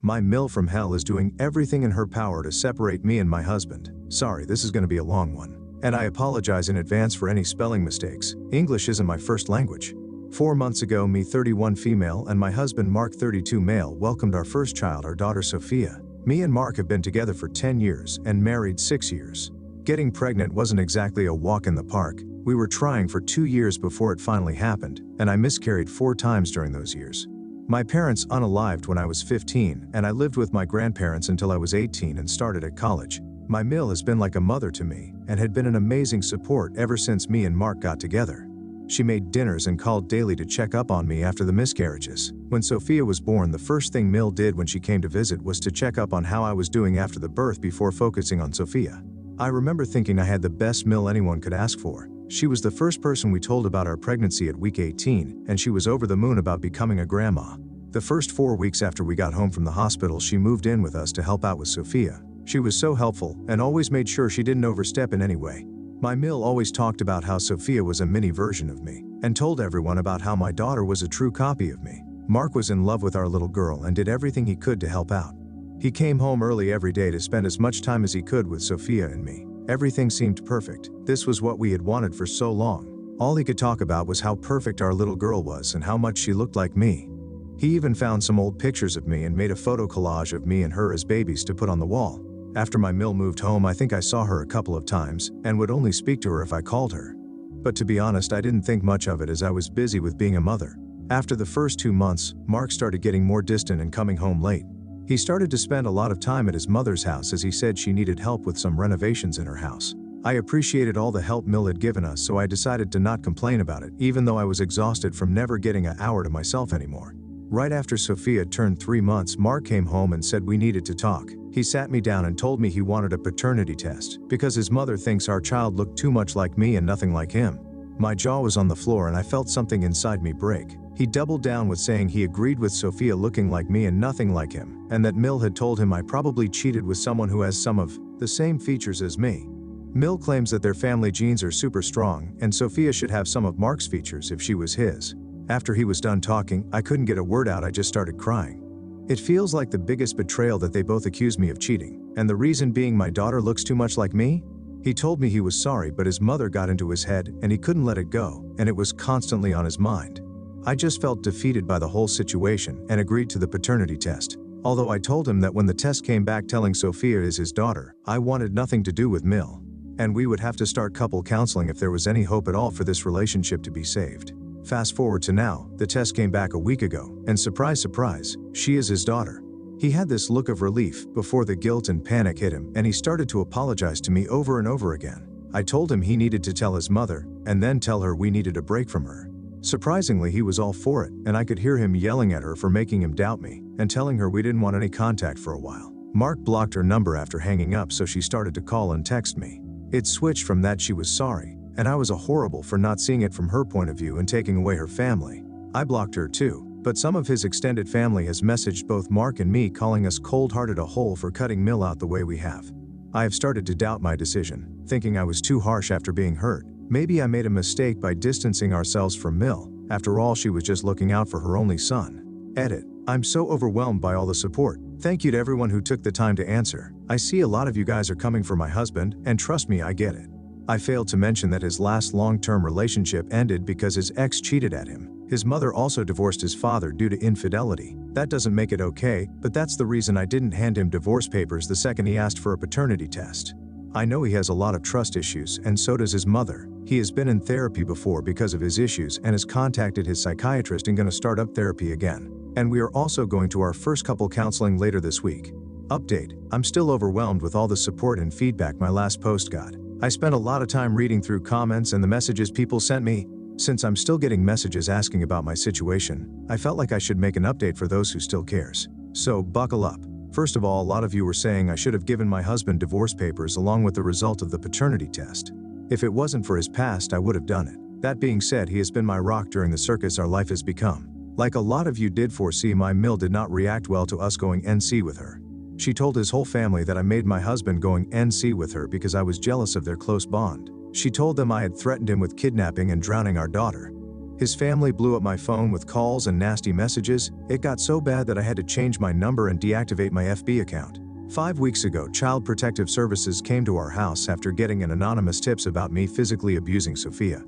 My Mill from hell is doing everything in her power to separate me and my husband. Sorry, this is going to be a long one. And I apologize in advance for any spelling mistakes. English isn't my first language. 4 months ago, me 31 female and my husband Mark 32 male welcomed our first child, our daughter Sophia. Me and Mark have been together for 10 years and married 6 years. Getting pregnant wasn't exactly a walk in the park. We were trying for 2 years before it finally happened, and I miscarried 4 times during those years. My parents unalived when I was 15, and I lived with my grandparents until I was 18 and started at college. My Mill has been like a mother to me and had been an amazing support ever since me and Mark got together. She made dinners and called daily to check up on me after the miscarriages. When Sophia was born, the first thing Mill did when she came to visit was to check up on how I was doing after the birth before focusing on Sophia. I remember thinking I had the best Mill anyone could ask for. She was the first person we told about our pregnancy at week 18, and she was over the moon about becoming a grandma. The first 4 weeks after we got home from the hospital, she moved in with us to help out with Sophia. She was so helpful and always made sure she didn't overstep in any way. My Mill always talked about how Sophia was a mini version of me and told everyone about how my daughter was a true copy of me. Mark was in love with our little girl and did everything he could to help out. He came home early every day to spend as much time as he could with Sophia and me. Everything seemed perfect. This was what we had wanted for so long. All he could talk about was how perfect our little girl was and how much she looked like me. He even found some old pictures of me and made a photo collage of me and her as babies to put on the wall. After my Mill moved home, I think I saw her a couple of times and would only speak to her if I called her. But to be honest, I didn't think much of it as I was busy with being a mother. After the first 2 months, Mark started getting more distant and coming home late. He started to spend a lot of time at his mother's house as he said she needed help with some renovations in her house. I appreciated all the help Mill had given us, so I decided to not complain about it, even though I was exhausted from never getting an hour to myself anymore. Right after Sophia turned 3 months, Mark came home and said we needed to talk. He sat me down and told me he wanted a paternity test because his mother thinks our child looked too much like me and nothing like him. My jaw was on the floor and I felt something inside me break. He doubled down with saying he agreed with Sophia looking like me and nothing like him, and that Mill had told him I probably cheated with someone who has some of the same features as me. Mill claims that their family genes are super strong and Sophia should have some of Mark's features if she was his. After he was done talking, I couldn't get a word out, I just started crying. It feels like the biggest betrayal that they both accuse me of cheating, and the reason being my daughter looks too much like me? He told me he was sorry, but his mother got into his head and he couldn't let it go, and it was constantly on his mind. I just felt defeated by the whole situation and agreed to the paternity test. Although I told him that when the test came back telling Sophia is his daughter, I wanted nothing to do with Mill, and we would have to start couple counseling if there was any hope at all for this relationship to be saved. Fast forward to now, the test came back a week ago, and surprise, surprise, she is his daughter. He had this look of relief before the guilt and panic hit him, and he started to apologize to me over and over again. I told him he needed to tell his mother, and then tell her we needed a break from her. Surprisingly, he was all for it, and I could hear him yelling at her for making him doubt me, and telling her we didn't want any contact for a while. Mark blocked her number after hanging up, so she started to call and text me. It switched from that she was sorry, and I was a horrible for not seeing it from her point of view and taking away her family. I blocked her too, but some of his extended family has messaged both Mark and me calling us cold-hearted a hole for cutting Mill out the way we have. I have started to doubt my decision, thinking I was too harsh after being hurt. Maybe I made a mistake by distancing ourselves from Mill. After all, she was just looking out for her only son. Edit. I'm so overwhelmed by all the support. Thank you to everyone who took the time to answer. I see a lot of you guys are coming for my husband, and trust me, I get it. I failed to mention that his last long-term relationship ended because his ex cheated at him. His mother also divorced his father due to infidelity. That doesn't make it okay, but that's the reason I didn't hand him divorce papers the second he asked for a paternity test. I know he has a lot of trust issues, and so does his mother. He has been in therapy before because of his issues and has contacted his psychiatrist and gonna start up therapy again. And we are also going to our first couple counseling later this week. Update. I'm still overwhelmed with all the support and feedback my last post got. I spent a lot of time reading through comments and the messages people sent me. Since I'm still getting messages asking about my situation, I felt like I should make an update for those who still cares. So buckle up. First of all, a lot of you were saying I should have given my husband divorce papers along with the result of the paternity test. If it wasn't for his past, I would have done it. That being said, he has been my rock during the circus our life has become. Like a lot of you did foresee, my Mill did not react well to us going NC with her. She told his whole family that I made my husband going NC with her because I was jealous of their close bond. She told them I had threatened him with kidnapping and drowning our daughter. His family blew up my phone with calls and nasty messages. It got so bad that I had to change my number and deactivate my FB account. 5 weeks ago, Child Protective Services came to our house after getting an anonymous tips about me physically abusing Sophia.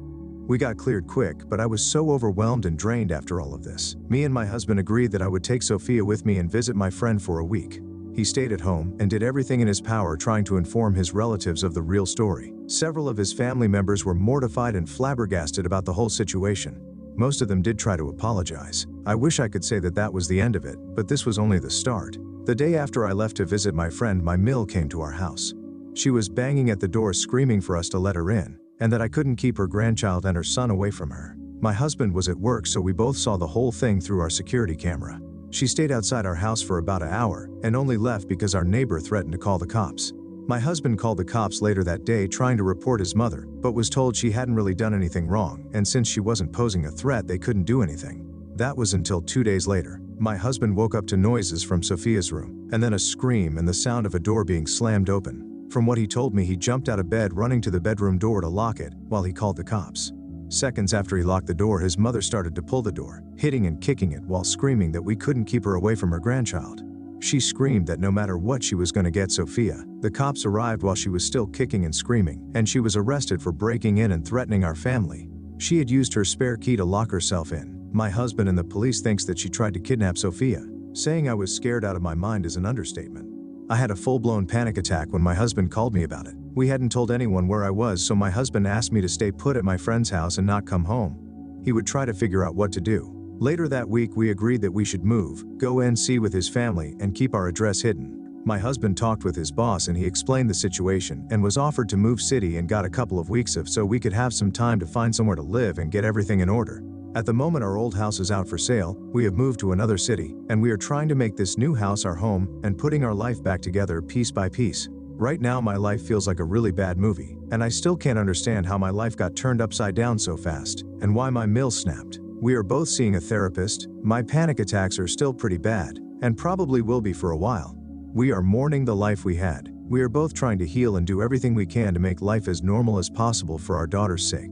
We got cleared quick, but I was so overwhelmed and drained after all of this. Me and my husband agreed that I would take Sophia with me and visit my friend for a week. He stayed at home and did everything in his power trying to inform his relatives of the real story. Several of his family members were mortified and flabbergasted about the whole situation. Most of them did try to apologize. I wish I could say that that was the end of it, but this was only the start. The day after I left to visit my friend, my Mill came to our house. She was banging at the door screaming for us to let her in, and that I couldn't keep her grandchild and her son away from her. My husband was at work, so we both saw the whole thing through our security camera. She stayed outside our house for about an hour and only left because our neighbor threatened to call the cops. My husband called the cops later that day trying to report his mother, but was told she hadn't really done anything wrong, and since she wasn't posing a threat, they couldn't do anything. That was until 2 days later. My husband woke up to noises from Sophia's room, and then a scream and the sound of a door being slammed open. From what he told me, he jumped out of bed running to the bedroom door to lock it while he called the cops. Seconds after he locked the door, his mother started to pull the door, hitting and kicking it while screaming that we couldn't keep her away from her grandchild. She screamed that no matter what, she was going to get Sophia. The cops arrived while she was still kicking and screaming, and she was arrested for breaking in and threatening our family. She had used her spare key to lock herself in. My husband and the police thinks that she tried to kidnap Sophia. Saying I was scared out of my mind is an understatement. I had a full-blown panic attack when my husband called me about it. We hadn't told anyone where I was, so my husband asked me to stay put at my friend's house and not come home. He would try to figure out what to do. Later that week, we agreed that we should move, go NC with his family, and keep our address hidden. My husband talked with his boss and he explained the situation and was offered to move city and got a couple of weeks off so we could have some time to find somewhere to live and get everything in order. At the moment, our old house is out for sale. We have moved to another city, and we are trying to make this new house our home and putting our life back together piece by piece. Right now, my life feels like a really bad movie, and I still can't understand how my life got turned upside down so fast, and why my mill snapped. We are both seeing a therapist. My panic attacks are still pretty bad, and probably will be for a while. We are mourning the life we had. We are both trying to heal and do everything we can to make life as normal as possible for our daughter's sake.